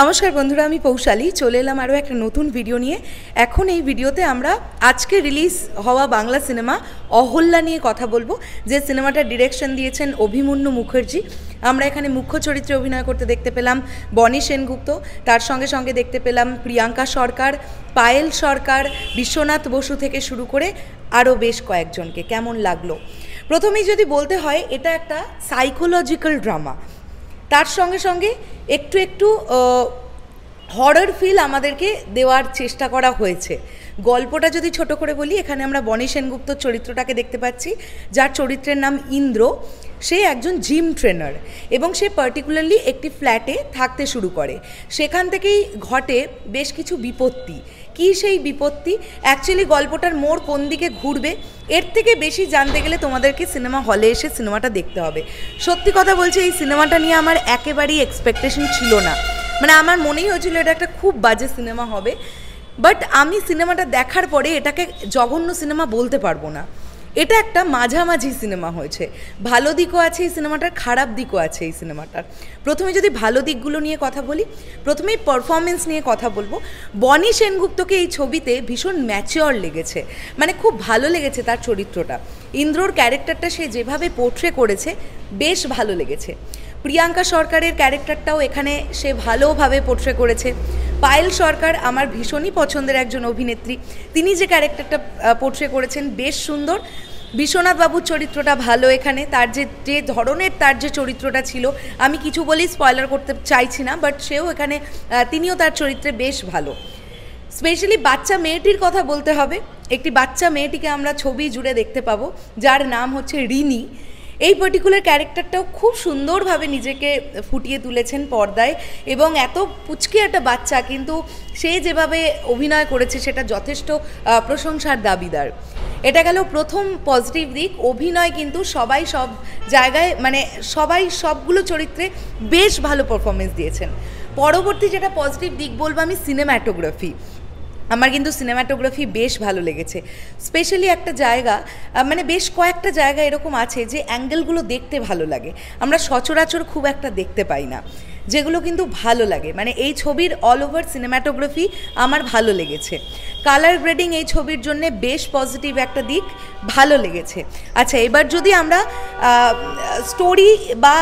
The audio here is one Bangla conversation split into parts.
নমস্কার বন্ধুরা, আমি পৌশালী চলে এলাম আরও একটা নতুন ভিডিও নিয়ে। এখন এই ভিডিওতে আমরা আজকে রিলিজ হওয়া বাংলা সিনেমা অহল্যা নিয়ে কথা বলবো, যে সিনেমাটার ডিরেকশন দিয়েছেন অভিমন্যু মুখার্জি। আমরা এখানে মুখ্য চরিত্রে অভিনয় করতে দেখতে পেলাম বনি সেনগুপ্ত, তার সঙ্গে সঙ্গে দেখতে পেলাম প্রিয়াঙ্কা সরকার, পায়েল সরকার, বিশ্বনাথ বসু থেকে শুরু করে আরও বেশ কয়েকজনকে। কেমন লাগলো? প্রথমেই যদি বলতে হয়, এটা একটা সাইকোলজিক্যাল ড্রামা, তার সঙ্গে সঙ্গে একটু একটু হরর ফিল আমাদেরকে দেওয়ার চেষ্টা করা হয়েছে। গল্পটা যদি ছোট করে বলি, এখানে আমরা বনি সেনগুপ্তর চরিত্রটাকে দেখতে পাচ্ছি, যার চরিত্রের নাম ইন্দ্র। সে একজন জিম ট্রেনার এবং সে পার্টিকুলারলি একটি ফ্ল্যাটে থাকতে শুরু করে। সেখান থেকেই ঘটে বেশ কিছু বিপত্তি। কী সেই বিপত্তি, অ্যাকচুয়ালি গল্পটার মোড় কোন দিকে ঘুরবে, এর থেকে বেশি জানতে গেলে তোমাদেরকে সিনেমা হলে এসে সিনেমাটা দেখতে হবে। সত্যি কথা বলছি, এই সিনেমাটা নিয়ে আমার একেবারেই এক্সপেকটেশন ছিল না। মানে আমার মনেই হয়েছিল এটা একটা খুব বাজে সিনেমা হবে, বাট আমি সিনেমাটা দেখার পরে এটাকে জঘন্য সিনেমা বলতে পারবো না। এটা একটা মাঝামাঝি সিনেমা হয়েছে। ভালো দিকও আছে এই সিনেমাটার, খারাপ দিকও আছে এই সিনেমাটার। প্রথমে যদি ভালো দিকগুলো নিয়ে কথা বলি, প্রথমেই পারফরমেন্স নিয়ে কথা বলবো। বনি সেনগুপ্তকে এই ছবিতে ভীষণ ম্যাচিওর লেগেছে, মানে খুব ভালো লেগেছে তার চরিত্রটা। ইন্দ্রর ক্যারেক্টারটা সে যেভাবে পোর্ট্রে করেছে বেশ ভালো লেগেছে। প্রিয়াঙ্কা সরকারের ক্যারেক্টারটাও এখানে সে ভালোভাবে পোর্ট্রে করেছে। পায়েল সরকার আমার ভীষণই পছন্দের একজন অভিনেত্রী, তিনি যে ক্যারেক্টারটা পোর্ট্রে করেছেন বেশ সুন্দর। বিশ্বনাথ বাবুর চরিত্রটা ভালো এখানে, তার যে ধরনের তার যে চরিত্রটা ছিল, আমি কিছু বলেই স্পয়লার করতে চাইছি না, বাট সেও এখানে তিনিও তার চরিত্রে বেশ ভালো। স্পেশালি বাচ্চা মেয়েটির কথা বলতে হবে। একটি বাচ্চা মেয়েটিকে আমরা ছবি জুড়ে দেখতে পাবো, যার নাম হচ্ছে রিনি। এই পার্টিকুলার ক্যারেক্টারটাও খুব সুন্দরভাবে নিজেকে ফুটিয়ে তুলেছেন পর্দায়, এবং এত পুচকে একটা বাচ্চা, কিন্তু সে যেভাবে অভিনয় করেছে সেটা যথেষ্ট প্রশংসার দাবিদার। এটা গেল প্রথম পজিটিভ দিক। অভিনয় কিন্তু সবাই সব জায়গায়, মানে সবাই সবগুলো চরিত্রে বেশ ভালো পারফরমেন্স দিয়েছেন। পরবর্তী যেটা পজিটিভ দিক বলবো আমি, সিনেম্যাটোগ্রাফি। আমার কিন্তু সিনেম্যাটোগ্রাফি বেশ ভালো লেগেছে। স্পেশালি একটা জায়গা, মানে বেশ কয়েকটা জায়গা এরকম আছে যে অ্যাঙ্গেলগুলো দেখতে ভালো লাগে, আমরা সচরাচর খুব একটা দেখতে পাই না, যেগুলো কিন্তু ভালো লাগে। মানে এই ছবির অল ওভার সিনেম্যাটোগ্রাফি আমার ভালো লেগেছে। কালার গ্রেডিং এই ছবির জন্যে বেশ পজিটিভ একটা দিক, ভালো লেগেছে। আচ্ছা, এবার যদি আমরা স্টোরি বা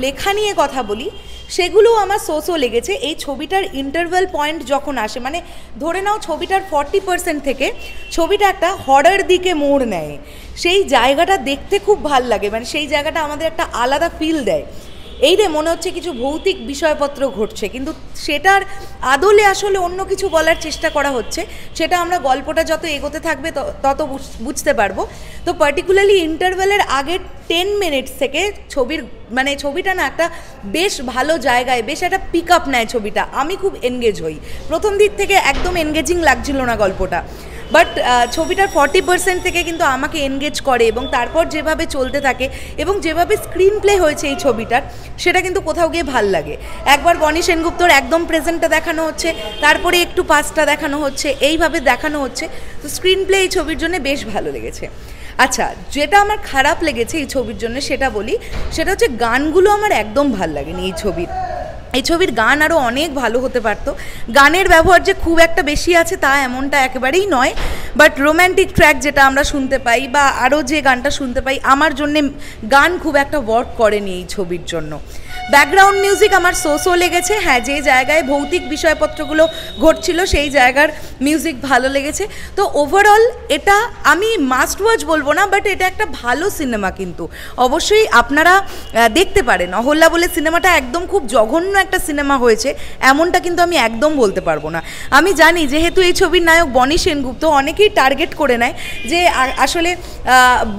লেখা নিয়ে কথা বলি, সেগুলোও আমার সোসও লেগেছে। এই ছবিটার ইন্টারভেল পয়েন্ট যখন আসে, মানে ধরে নাও ছবিটার 40% থেকে ছবিটা একটা হরর দিকে মোড় নেয়, সেই জায়গাটা দেখতে খুব ভাল লাগে। মানে সেই জায়গাটা আমাদের একটা আলাদা ফিল দেয়। এই রে মনে হচ্ছে কিছু ভৌতিক বিষয়পত্র ঘটছে, কিন্তু সেটার আদলে আসলে অন্য কিছু বলার চেষ্টা করা হচ্ছে। সেটা আমরা গল্পটা যত এগোতে থাকবে তত বুঝতে পারবো। তো পার্টিকুলারলি ইন্টারভেলের আগের 10 মিনিটস থেকে ছবিটা না একটা বেশ ভালো জায়গায়, বেশ একটা পিক আপ নেয় ছবিটা। আমি খুব এনগেজ হই। প্রথম দিক থেকে একদম এনগেজিং লাগছিল না গল্পটা, বাট ছবিটার 40% থেকে কিন্তু আমাকে এনগেজ করে, এবং তারপর যেভাবে চলতে থাকে এবং যেভাবে স্ক্রিন প্লে হয়েছে এই ছবিটার, সেটা কিন্তু কোথাও গিয়ে ভাল লাগে। একবার বনি সেনগুপ্তর একদম প্রেজেন্টটা দেখানো হচ্ছে, তারপরে একটু পাস্টটা দেখানো হচ্ছে, এইভাবে দেখানো হচ্ছে। তো স্ক্রিন প্লে এই ছবির জন্য বেশ ভালো লেগেছে। আচ্ছা, যেটা আমার খারাপ লেগেছে এই ছবির জন্য সেটা বলি, সেটা হচ্ছে গানগুলো আমার একদম ভাল লাগেনি এই ছবির গান আরও অনেক ভালো হতে পারতো। গানের ব্যবহার যে খুব একটা বেশি আছে তা এমনটা একেবারেই নয়, বাট রোম্যান্টিক ট্র্যাক যেটা আমরা শুনতে পাই বা আরও যে গানটা শুনতে পাই, আমার জন্যে গান খুব একটা ওয়ার্ক করেনি এই ছবির জন্য। ব্যাকগ্রাউন্ড মিউজিক আমার সোসো লেগেছে। হ্যাঁ, যে জায়গায় ভৌতিক বিষয়পত্রগুলো ঘটছিল সেই জায়গার মিউজিক ভালো লেগেছে। তো ওভারঅল এটা আমি মাস্ট ওয়াচ বলবো না, বাট এটা একটা ভালো সিনেমা, কিন্তু অবশ্যই আপনারা দেখতে পারেন। অহল্যা বলে সিনেমাটা একদম খুব জঘন্য একটা সিনেমা হয়েছে এমনটা কিন্তু আমি একদম বলতে পারবো না। আমি জানি যেহেতু এই ছবির নায়ক বনি সেনগুপ্ত, অনেকেই টার্গেট করে নেয় যে আসলে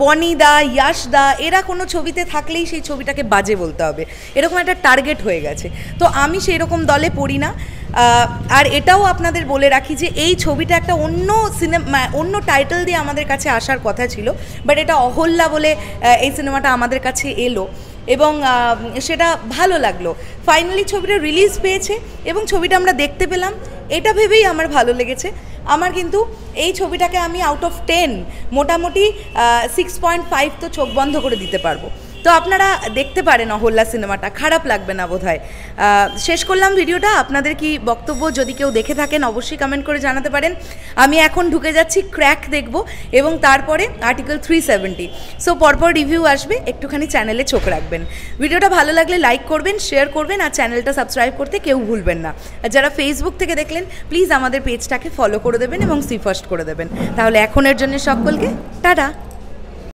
বনি দা, ইয়াশ দা এরা কোনো ছবিতে থাকলেই সেই ছবিটাকে বাজে বলতে হবে, এরকম একটা টার্গেট হয়ে গেছে। তো আমি সেই রকম দলে পড়ি না। আর এটাও আপনাদের বলে রাখি যে এই ছবিটা একটা অন্য টাইটেল দিয়ে আমাদের কাছে আসার কথা ছিল, বাট এটা অহল্যা বলে এই সিনেমাটা আমাদের কাছে এলো, এবং সেটা ভালো লাগলো। ফাইনালি ছবিটা রিলিজ পেয়েছে এবং ছবিটা আমরা দেখতে পেলাম, এটা ভেবেই আমার ভালো লেগেছে। আমার কিন্তু এই ছবিটাকে আমি আউট অফ 10 মোটামুটি 6.5 তো চোখ বন্ধ করে দিতে পারবো। তো তো আপনারা দেখতে পারেন অহল্যা সিনেমাটা, খারাপ লাগবে না বোধহয়। শেষ করলাম ভিডিওটা। আপনাদের কি বক্তব্য, যদি কেউ দেখে থাকেন অবশ্যই কমেন্ট করে জানাতে পারেন। আমি এখন ঢুকে যাচ্ছি ক্র্যাক দেখব এবং তারপরে আর্টিকেল 370। সো পরপর রিভিউ আসবে, একটুখানি চ্যানেলে চোখ রাখবেন। ভিডিওটা ভালো লাগলে লাইক করবেন, শেয়ার করবেন, আর চ্যানেলটা সাবস্ক্রাইব করতে কেউ ভুলবেন না। আর যারা ফেসবুক থেকে দেখলেন প্লিজ আমাদের পেজটাকে ফলো করে দেবেন এবং সি ফার্স্ট করে দেবেন। তাহলে এখনের জন্য সকলকে টাটা।